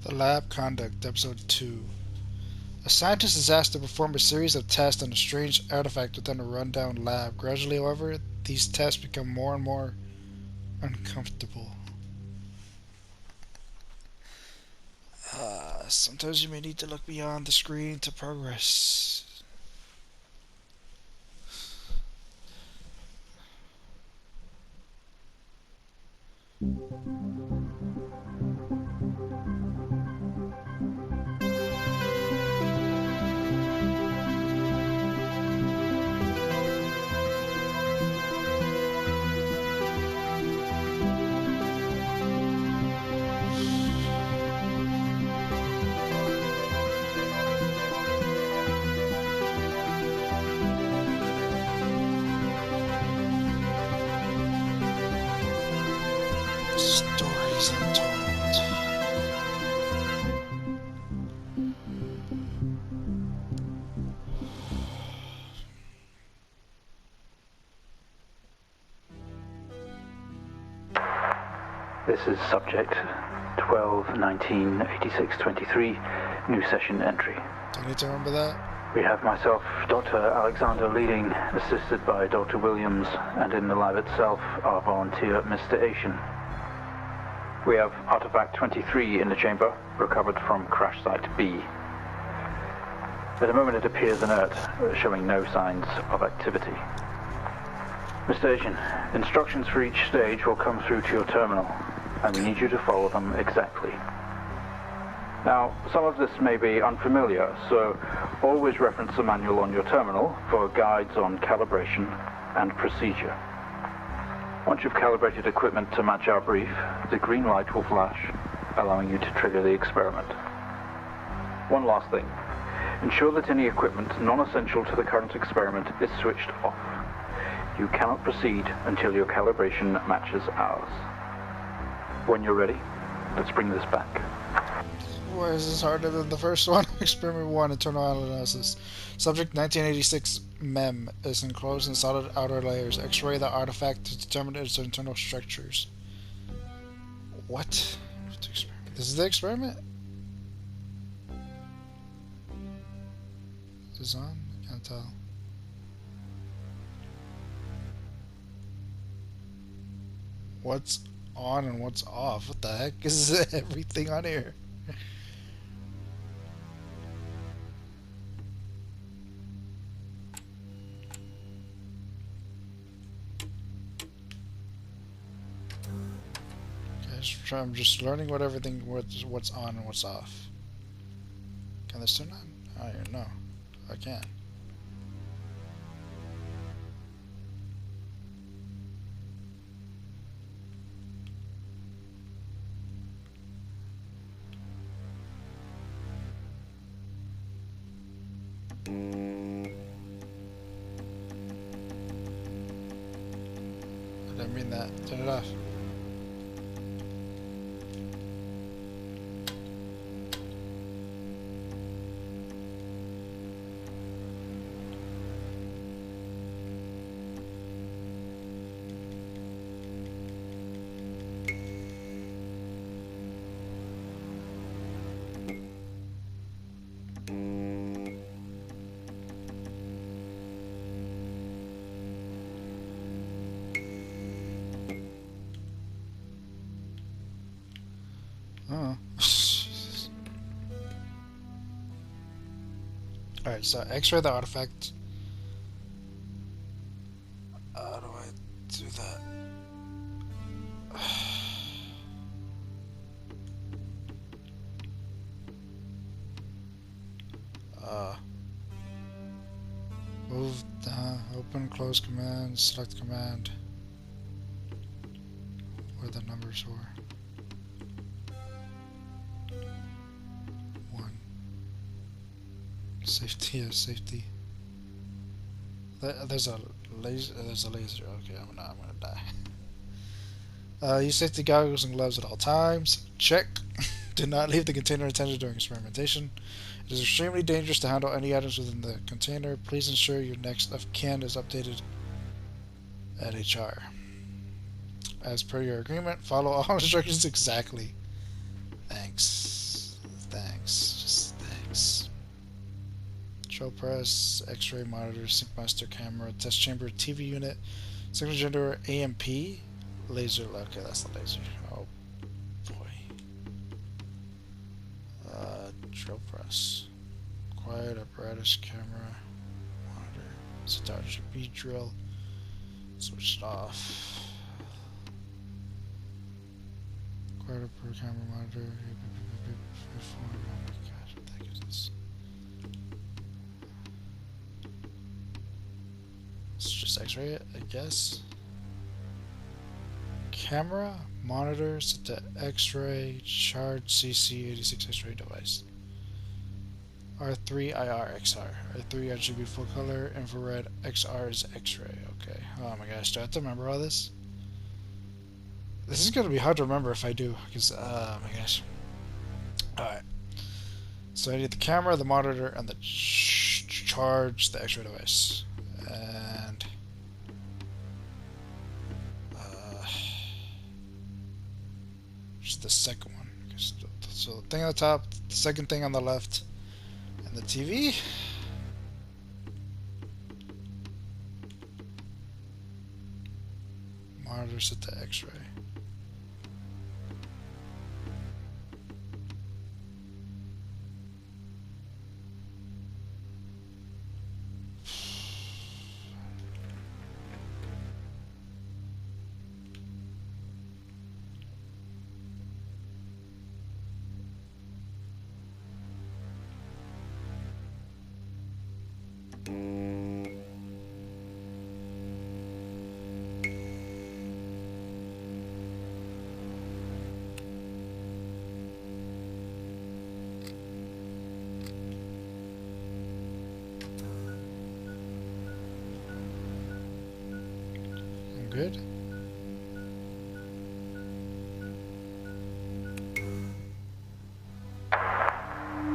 The Lab Conduct, Episode 2. A scientist is asked to perform a series of tests on a strange artifact within a rundown lab. Gradually, however, these tests become more and more uncomfortable. Sometimes you may need to look beyond the screen to progress. Stories Untold. This is subject 12-19-86-23, new session entry. Do I need to remember that? We have myself, Dr. Alexander leading, assisted by Dr. Williams, and in the lab itself, our volunteer, Mr. Asian. We have artifact 23 in the chamber, recovered from crash site B. At the moment it appears inert, showing no signs of activity. Mr. Asian, instructions for each stage will come through to your terminal, and we need you to follow them exactly. Now, some of this may be unfamiliar, so always reference the manual on your terminal for guides on calibration and procedure. Once you've calibrated equipment to match our brief, the green light will flash, allowing you to trigger the experiment. One last thing. Ensure that any equipment non-essential to the current experiment is switched off. You cannot proceed until your calibration matches ours. When you're ready, let's bring this back. Why is this harder than the first one? Experiment 1, Internal Analysis. Subject 1986 MEM is enclosed in solid outer layers. X-ray the artifact to determine its internal structures. What? This is the experiment? Is this on? I can't tell. What's on and what's off? What the heck is everything on here? I'm just learning what's on and what's off. Can this turn on? I don't even know. I can. I didn't mean that. Turn it off. Oh. Alright, so X-ray the artifact. How do I do that? Move, open, close command, select command. Where the numbers were. 1. Safety, yeah, safety. There's a laser. Okay, I'm gonna die. Use safety goggles and gloves at all times. Check. Do not leave the container unattended during experimentation. It is extremely dangerous to handle any items within the container. Please ensure your next of kin is updated at HR. As per your agreement, follow all instructions exactly. Thanks. drill press, X-ray monitor, sync master camera, test chamber, TV unit, signal generator, AMP, laser. Okay, that's the laser. Oh boy. Drill press, quiet apparatus, camera, monitor, set RGB drill, switched off. Quiet apparatus, camera, monitor. Oh my gosh, what the heck is this? Let's just X-ray it, I guess. Camera, monitor, set to X-ray, charge CC86 X-ray device. R3 IR XR. R3 RGB full color, infrared, XR is X-ray. Okay. Oh my gosh, do I have to remember all this? This is gonna be hard to remember if I do, because oh my gosh. Alright. So I need the camera, the monitor, and the charge the X-ray device. And just the second one. So the thing on the top, the second thing on the left, and the TV. Monitor set to X-ray. Good.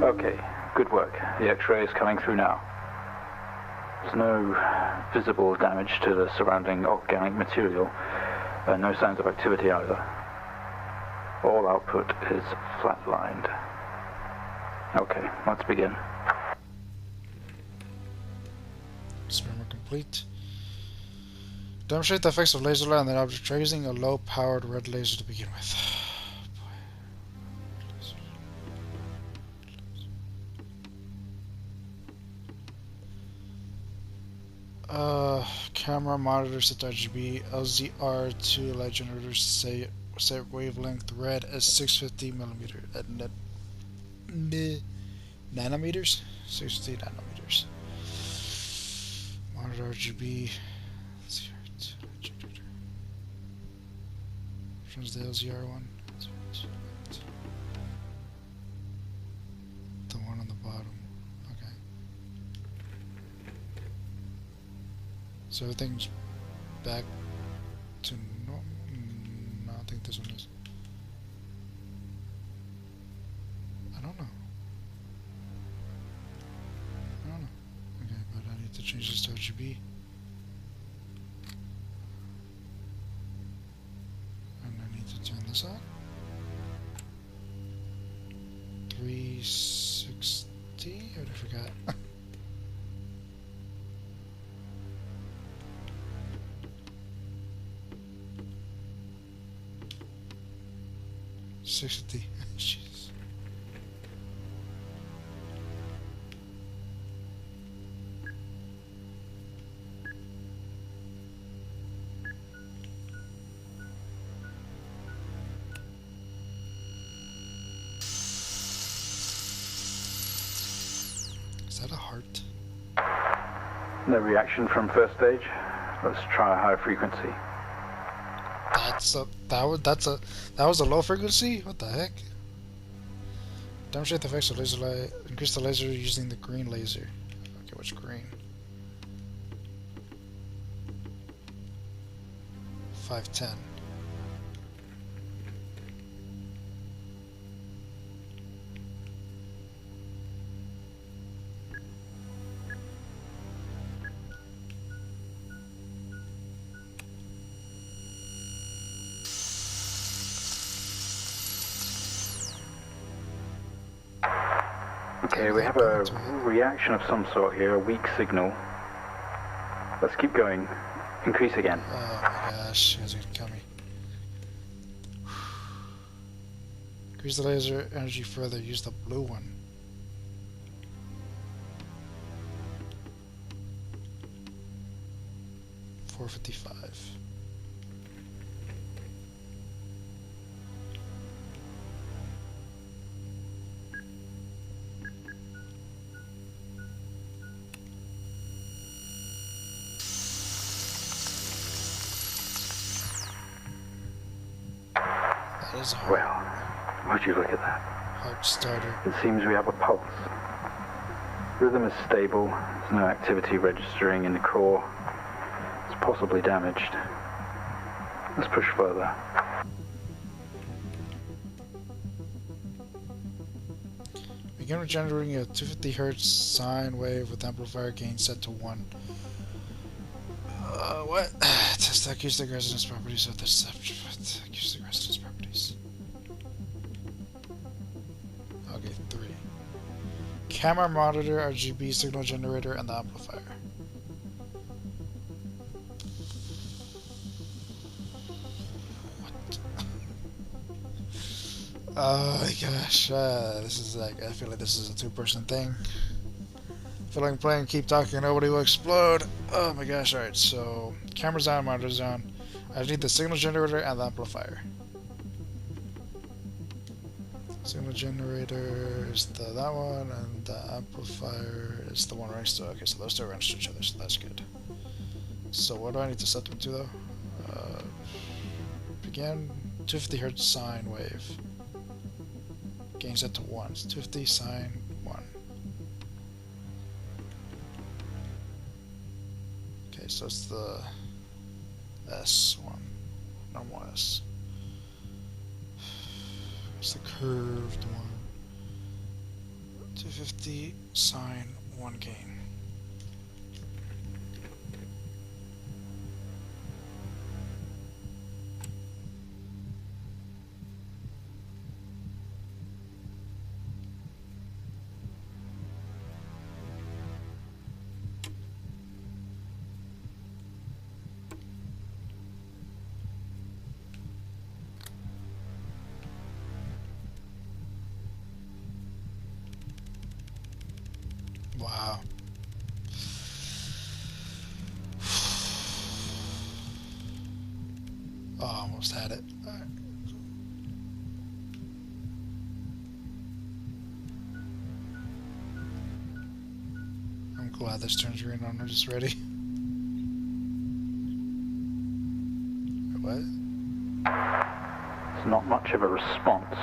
Okay, good work. The X-ray is coming through now. There's no visible damage to the surrounding organic material, and no signs of activity either. All output is flatlined. Okay, let's begin. Experiment complete. Demonstrate the effects of laser light on the object, using a low-powered red laser to begin with. Camera, monitor, set RGB, LZR2 light generator, set wavelength, red as 650 millimeter at nanometers, 650 nanometers. Monitor RGB. Which one's the LZR one? The one on the bottom. Okay. So everything's back to normal. No, I think this one is. I don't know. Okay, but I need to change this to RGB. Turn this on. 360? I forgot. $60. Jeez. Is that a heart? No reaction from first stage. Let's try a higher frequency. That was a low frequency? What the heck? Demonstrate the effects of laser light. Increase the laser using the green laser. Okay, what's green? 510. Okay, we have a reaction of some sort here, a weak signal. Let's keep going. Increase again. Oh my gosh, you guys are gonna kill me. Increase the laser energy further, use the blue one. $455. That is a hard, Well, would you look at that? hard starter. It seems we have a pulse. Rhythm is stable. There's no activity registering in the core. It's possibly damaged. Let's push further. Begin generating a 250 Hz sine wave with amplifier gain set to 1. What? Test the acoustic resonance properties of the subject. Acoustic resonance properties. Okay, 3. Camera monitor, RGB signal generator, and the amplifier. What? Oh my gosh, this is like, I feel like this is a two-person thing. I feel like I'm playing Keep Talking, Nobody Will Explode. Oh my gosh, alright, so camera's on, monitor's on. I need the signal generator and the amplifier. Signal generator is that one, and the amplifier is the one right next to it. Okay, so those two are next to each other, so that's good. So what do I need to set them to though? Begin 250 Hz sine wave. Gain set to 1. It's 250 sine 1. Okay, so it's the S one. Normal S. It's the curved one. 250 sine 1 gain. Wow. Oh, almost had it. All right. I'm glad this turns green on. I'm just ready. What? It's not much of a response.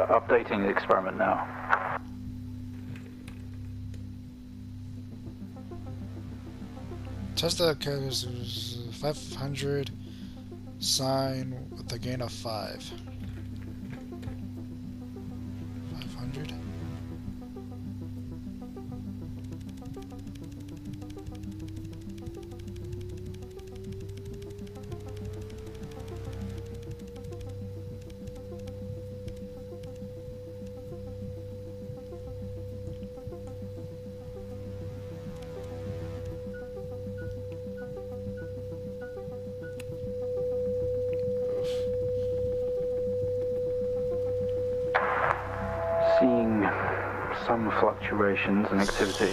Updating the experiment now. Test the 500 sine with a gain of 5. 500. Seeing some fluctuations in activity.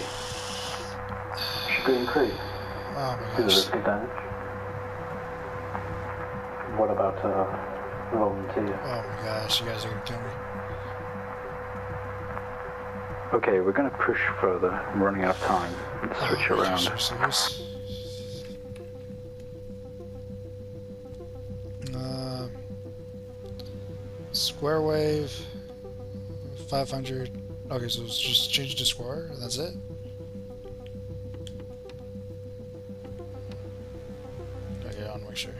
Should we increase? Oh my To the gosh. risk of damage. What about volunteer? Oh my gosh, you guys are gonna kill me. Okay, we're going to push further. I'm running out of time. Let's switch Oh, around. are you serious? Square wave, 500. Okay, so it's just change to square, and that's it? Okay, I want to make sure.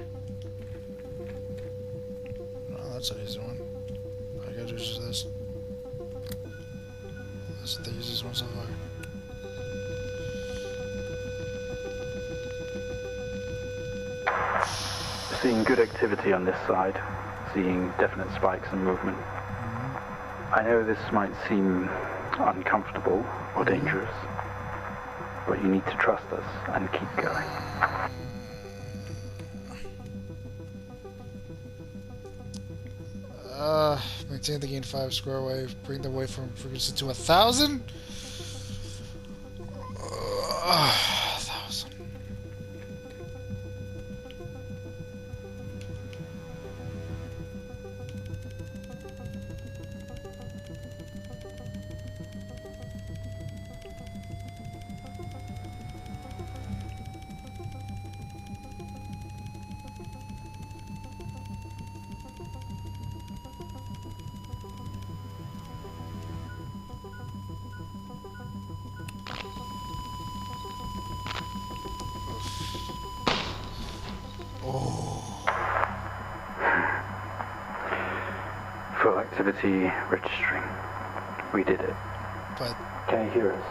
No, that's an easy one. All I gotta do is just this. That's the easiest one so far. Seeing good activity on this side. Seeing definite spikes in movement. I know this might seem uncomfortable or dangerous, but you need to trust us and keep going. Maintain the gain 5 square wave. Bring the waveform frequency to 1,000. 1,000. Full activity registering. We did it. But Can you hear us?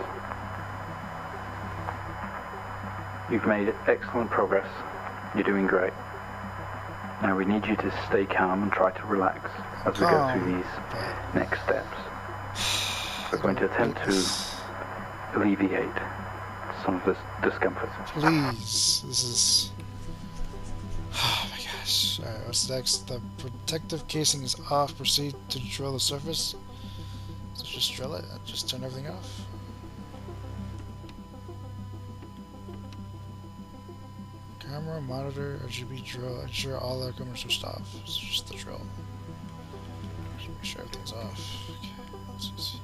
You've made excellent progress. You're doing great. Now we need you to stay calm and try to relax as we go through these next steps. We're going to attempt to alleviate some of this discomfort. please, this is. Oh my gosh. Alright, what's next? The protective casing is off. Proceed to drill the surface. So just drill it. Just turn everything off. Camera, monitor, RGB drill. Ensure all our cameras are switched off. It's just the drill. Just make sure everything's off. Okay, let's see.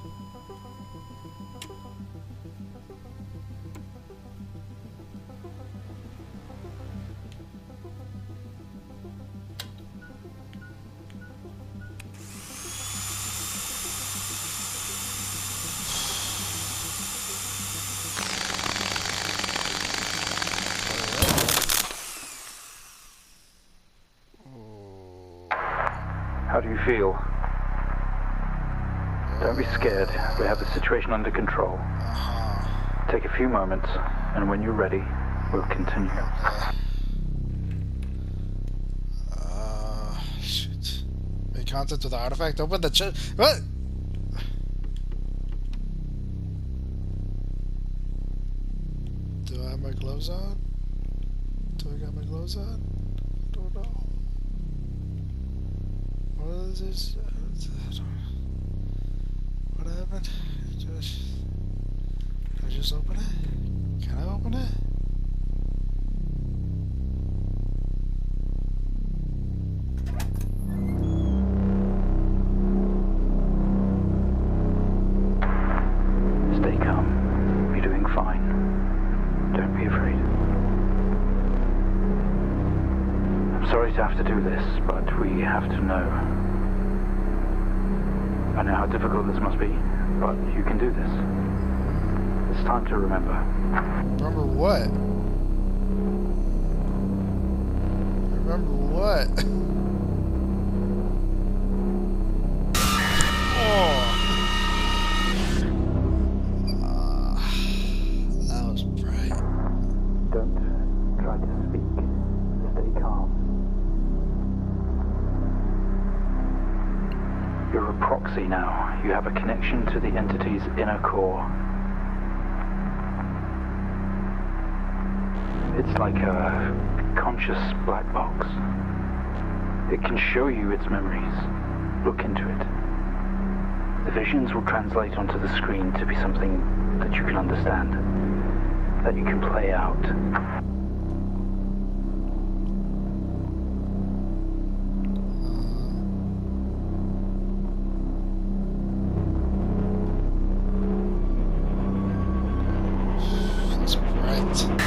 How do you feel? Don't be scared. We have the situation under control. Take a few moments, and when you're ready, we'll continue. Shoot. Make contact with the artifact. Open the chest. What? Do I have my gloves on? Do I got my gloves on? I don't know. What is this? What happened? Did I just open it? Can I open it? Stay calm. You're doing fine. Don't be afraid. I'm sorry to have to do this, but we have to know. I know how difficult this must be, but you can do this. It's time to remember. Remember what? Remember what? Oh. That was bright. Don't try to speak. Stay calm. You're a proxy now. You have a connection to the entity's inner core. It's like a conscious black box. It can show you its memories. Look into it. The visions will translate onto the screen to be something that you can understand, that you can play out. That's bright.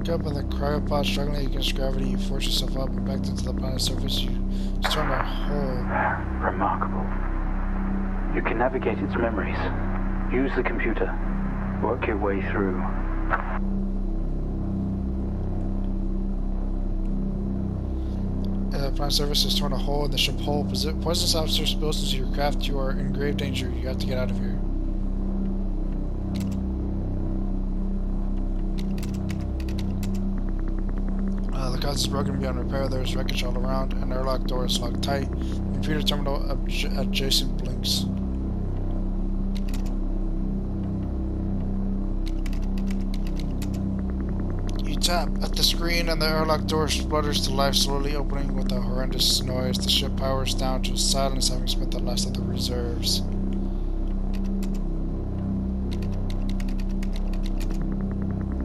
Up in the cryopod, struggling against gravity, you force yourself up and back into the planet's surface. You turn a hole. Remarkable. You can navigate its memories. Use the computer. Work your way through. Prime Service has torn a hole in the ship hull. Poisonous substance spills into your craft. You are in grave danger. You have to get out of here. The cause is broken beyond repair. There is wreckage all around. An airlock door is locked tight. The computer terminal adjacent blinks. You tap at the screen and the airlock door splutters to life, slowly opening with a horrendous noise. The ship powers down to silence, having spent the last of the reserves.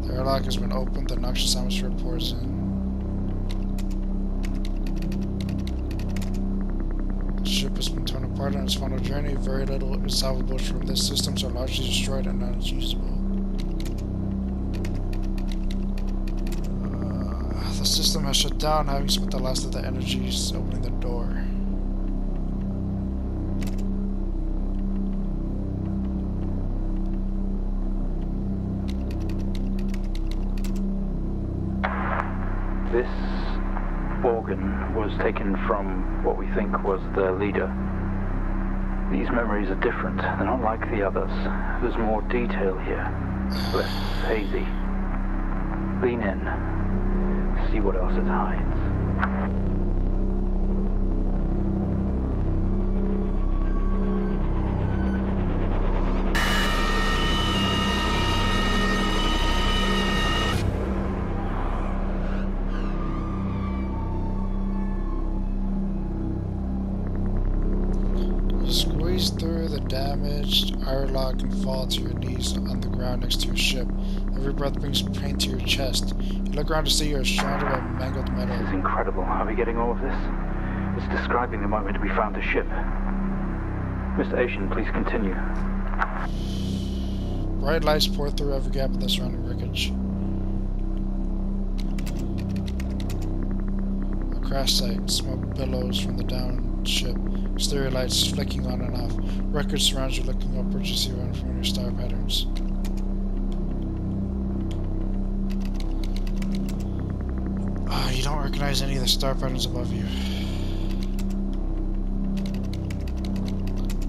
The airlock has been opened. The noxious atmosphere pours in. The ship has been torn apart on its final journey. Very little is salvable from this. Systems are largely destroyed and unusable. The system has shut down, having spent the last of the energies opening the door. This organ was taken from what we think was the leader. These memories are different. They're not like the others. There's more detail here. Less hazy. Lean in. See what else it hides. You squeeze through the damaged airlock and fall to your knees on the ground next to your ship. Every breath brings pain to your chest. You look around to see you are surrounded by mangled metal. This is incredible. Are we getting all of this? It's describing the moment we found the ship. Mr. Asian, please continue. Bright lights pour through every gap in the surrounding wreckage. A crash site. Smoke billows from the downed ship. Stereo lights flicking on and off. Wreckage surrounds you. Looking upwards, you see one from your star patterns. You don't recognize any of the star patterns above you.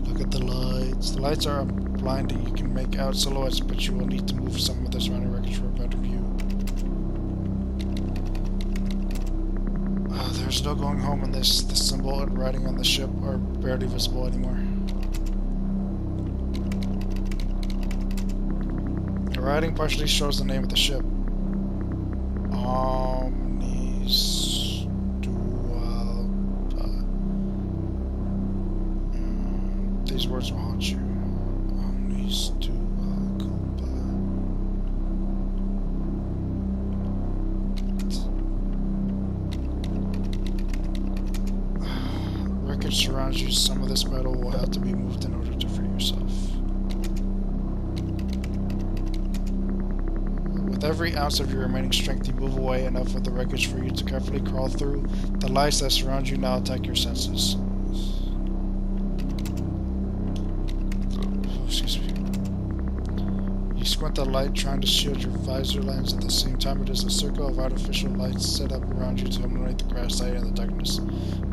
Look at the lights. The lights are blinding. You can make out silhouettes, but you will need to move some of the surrounding wreckage for a better view. There's no going home in this. The symbol and writing on the ship are barely visible anymore. The writing partially shows the name of the ship. These words will haunt you. Wreckage surrounds you. Some of this metal will have to be moved in order to free yourself. With every ounce of your remaining strength, you move away enough of the wreckage for you to carefully crawl through. The lights that surround you now attack your senses. Excuse me. You squint the light, trying to shield your visor lens. At the same time, it is a circle of artificial lights set up around you to illuminate the crash site in the darkness.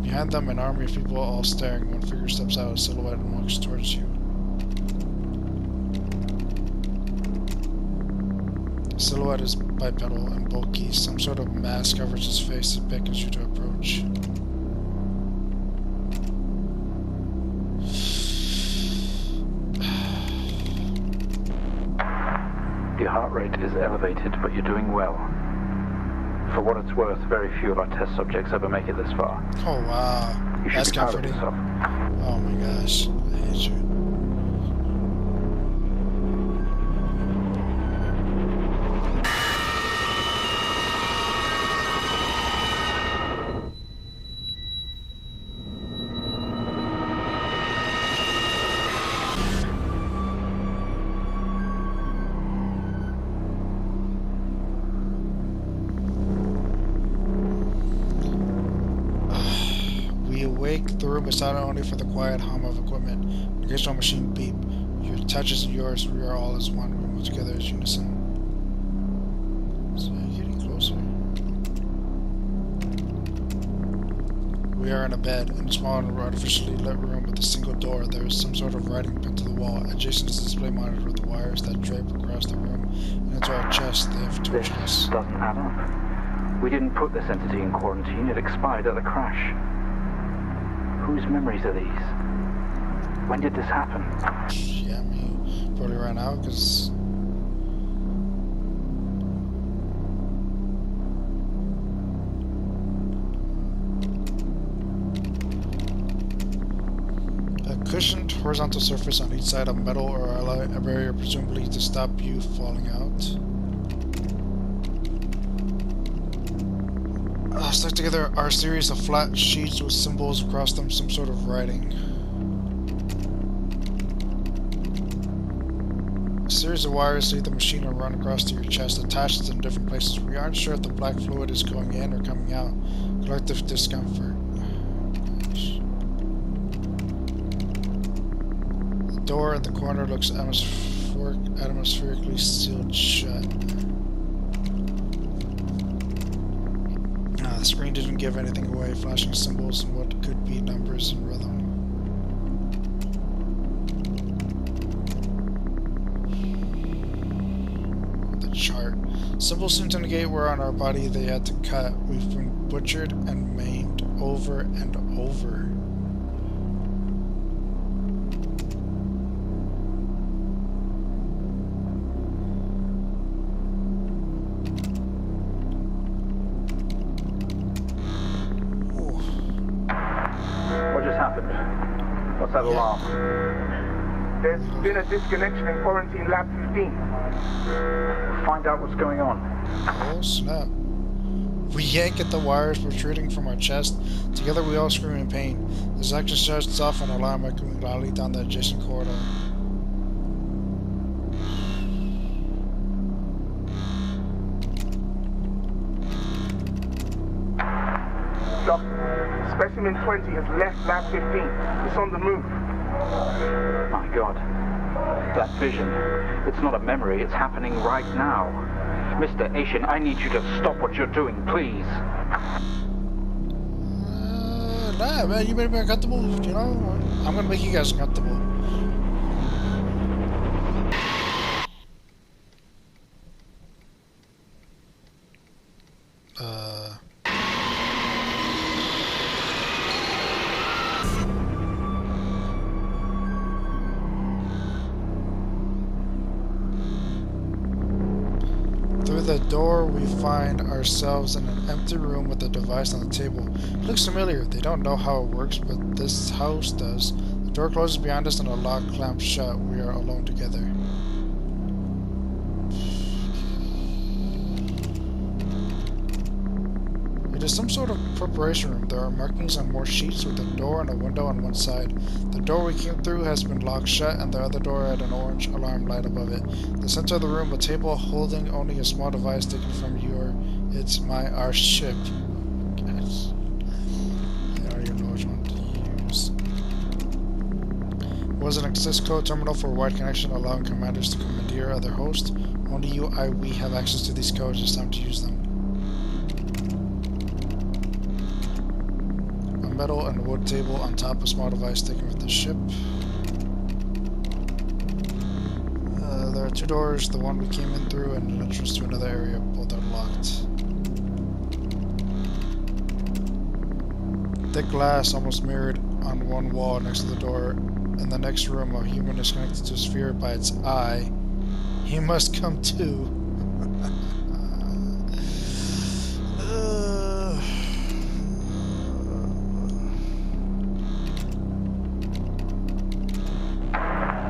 Behind them, an army of people all staring. One figure steps out of silhouette and walks towards you. Silhouette is bipedal and bulky. Some sort of mask covers his face and beckons you to approach. Your heart rate is elevated, but you're doing well. For what it's worth, very few of our test subjects ever make it this far. Oh wow. You should That's be proud of comforting. yourself. Oh my gosh. I hate you. The room is silent only for the quiet hum of equipment. The occasional machine beep. Your touches and yours, we are all as one. We move together as unison. So you're getting closer. We are in a bed, in a small and artificially lit room with a single door. There is some sort of writing pinned to the wall. Adjacent is a display monitor with wires that drape across the room and into our chest. They have tortured us. This doesn't add up. We didn't put this entity in quarantine. It expired at the crash. Whose memories are these? When did this happen? Yeah, I mean, probably right now, because... Cushioned horizontal surface on each side of metal or alloy, a barrier presumably to stop you falling out. Stuck together are a series of flat sheets with symbols across them, some sort of writing. A series of wires lead the machine and run across to your chest, attached in different places. We aren't sure if the black fluid is going in or coming out. Collective discomfort. Door in the corner looks atmospherically sealed shut. The screen didn't give anything away, flashing symbols and what could be numbers and rhythm. The chart. Symbols seem to indicate where on our body they had to cut. We've been butchered and maimed over and over. What's that alarm? There's been a disconnection in quarantine lab 15. Find out what's going on. Oh snap. We yank at the wires protruding from our chest. Together we all scream in pain. The section shuts off and alarm echoing loudly down the adjacent corridor. Doc, specimen 20 has left lab 15. It's on the move. My God. That vision. It's not a memory. It's happening right now. Mr. Asian, I need you to stop what you're doing, please. Nah, man, you made me uncomfortable, you know? I'm gonna make you guys uncomfortable. Through the door, we find ourselves in an empty room with a device on the table. It looks familiar. They don't know how it works, but this house does. The door closes behind us and a lock clamps shut. We are alone together. It is some sort of preparation room. There are markings on more sheets with a door and a window on one side. The door we came through has been locked shut and the other door had an orange alarm light above it. The center of the room, a table holding only a small device taken from our ship. Guys, I don't even know which one to use. It was an access code terminal for wide connection allowing commanders to commandeer other hosts. Only we have access to these codes. It's time to use them. Metal and wood table on top, a small device taken from the ship. There are two doors, the one we came in through and an entrance to another area, both are locked. Thick glass, almost mirrored on one wall next to the door. In the next room, a human is connected to a sphere by its eye. He must come too.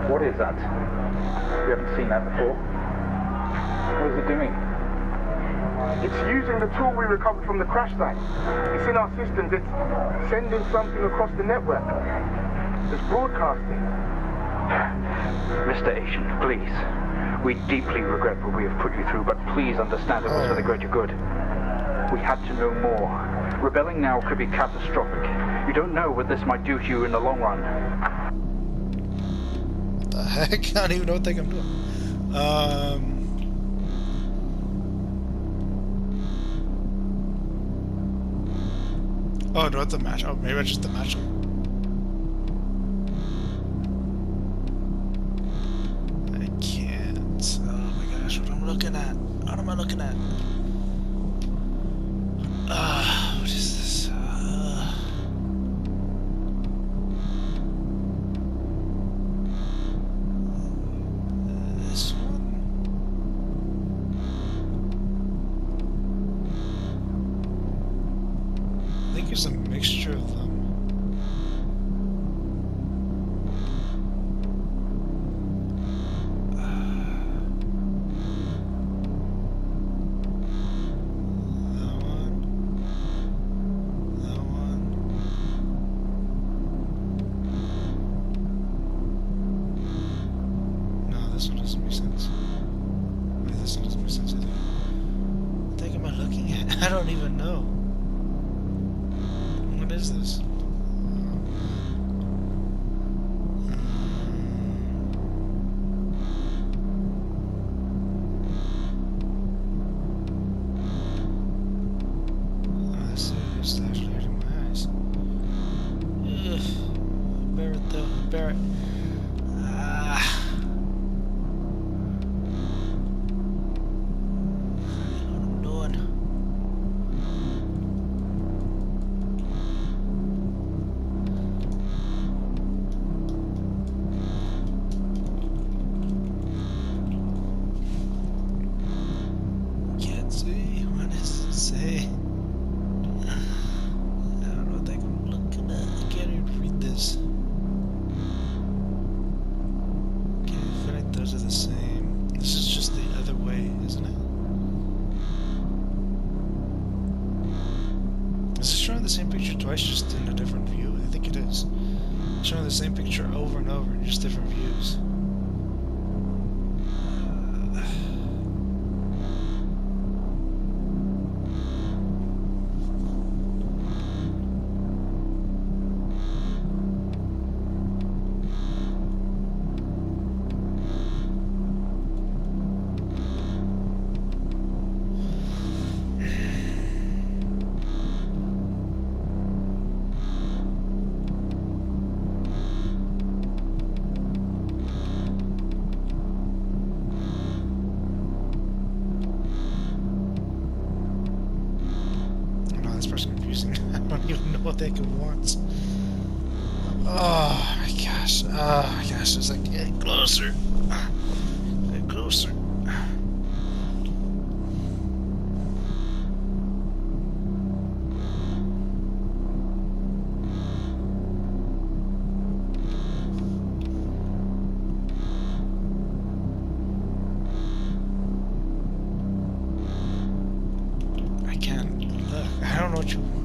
What is that? We haven't seen that before. What is it doing? It's using the tool we recovered from the crash site. It's in our systems. It's sending something across the network. It's broadcasting. Mr. Asian, please. We deeply regret what we have put you through, but please understand it was for the greater good. We had to know more. Rebelling now could be catastrophic. You don't know what this might do to you in the long run. The heck? I don't even know what they can do. Oh, not the match. Oh, maybe I just the match. I can't. Oh my gosh, what am I looking at? What am I looking at? What is this? This one? I think it's a mixture of them. This one doesn't make sense. Wait, this one doesn't make sense either. What the heck am I looking at? I don't even know. What is this? Oh, this is actually hurting my eyes. Ugh. Bear it though. Bear it. The same picture twice, just in a different view? I think it is. Showing the same picture over and over in just different views. I don't even know what the heck it wants. Oh my gosh. Oh my gosh. It's like, get closer. Get closer. I can't look. I don't know what you want.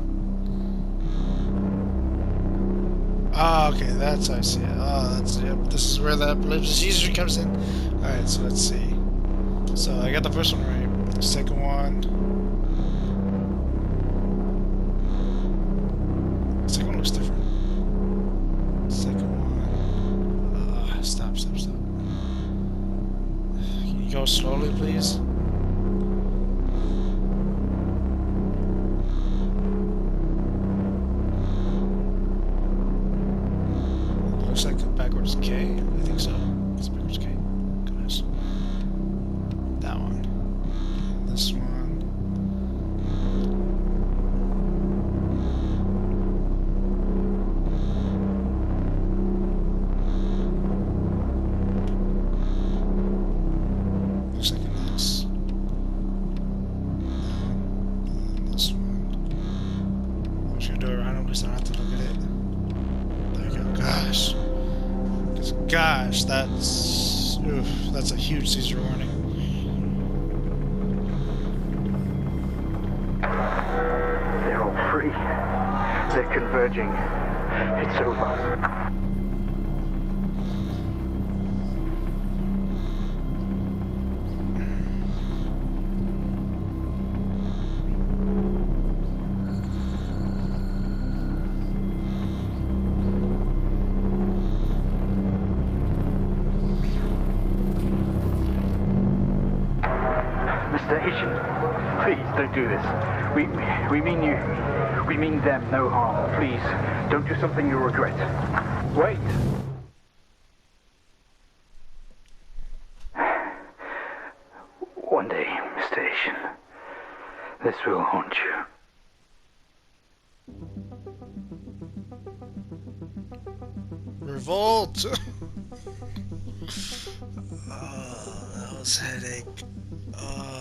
Oh, okay, that's how I see it. Oh, that's, yep, this is where that seizure comes in. Alright, so let's see. So I got the first one right. The second one. The second one looks different. Second one. Stop. Can you go slowly, please? Looks like a backwards K. I think so. It's backwards K. Goodness. That one. This one. Looks like an S. This one. I'm just gonna do it randomly so I don't have to look at it. There you go. Gosh. Gosh, that's a huge seizure warning. They're all free. They're converging. It's over. Mr. Asian, please don't do this. We We mean them no harm. Please, don't do something you'll regret. Wait! One day, Mr. Asian, this will haunt you. Revolt! Oh, that was headache. Oh.